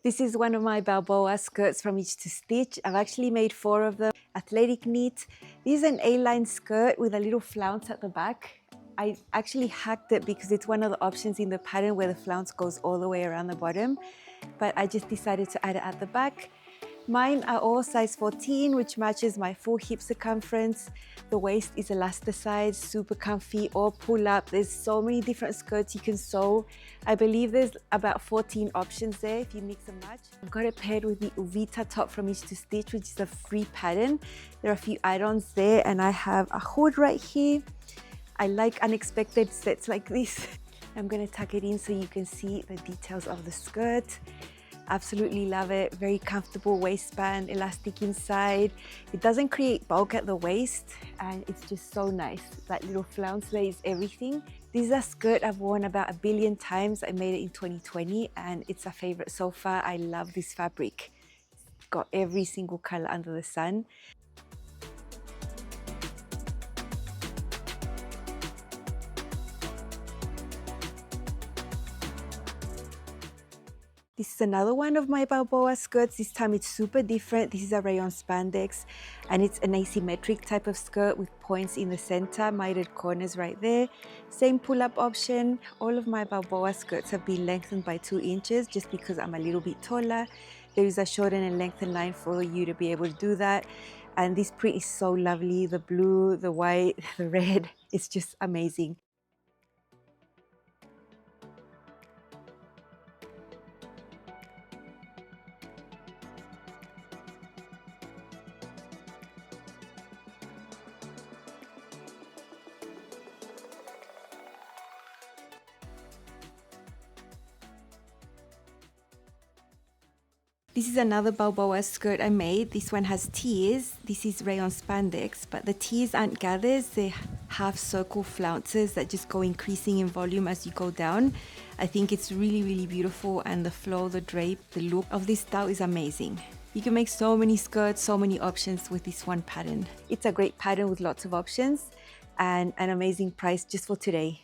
This is one of my Balboa skirts from Each to Stitch. I've actually made 4 of them. Athletic knit. This is an A-line skirt with a little flounce at the back. I actually hacked it because it's one of the options in the pattern where the flounce goes all the way around the bottom, but I just decided to add it at the back. Mine are all size 14, which matches my full hip circumference. The waist is elasticized, super comfy, or pull up. There's so many different skirts you can sew. I believe there's about 14 options there if you mix and match. I've got it paired with the Uvita top from Each to Stitch, which is a free pattern. There are a few add-ons there, and I have a hood right here. I like unexpected sets like this. I'm gonna tuck it in so you can see the details of the skirt. Absolutely love it. Very comfortable waistband, elastic inside. It doesn't create bulk at the waist, and it's just so nice. That little flounce there is everything. This is a skirt I've worn about 1 billion times. I made it in 2020 and it's a favorite so far. I love this fabric. It's got every single color under the sun. This is another one of my Balboa skirts. This time it's super different. This is a rayon spandex, and it's an asymmetric type of skirt with points in the center, mitered corners right there. Same pull-up option. All of my Balboa skirts have been lengthened by 2 inches just because I'm a little bit taller. There is a shorten and lengthen line for you to be able to do that. And this print is so lovely. The blue, the white, the red. It's just amazing. This is another Balboa skirt I made. This one has tears. This is rayon spandex, but the tears aren't gathers. They're half circle flounces that just go increasing in volume as you go down. I think it's really, really beautiful, and the flow, the drape, the look of this style is amazing. You can make so many skirts, so many options with this one pattern. It's a great pattern with lots of options and an amazing price just for today.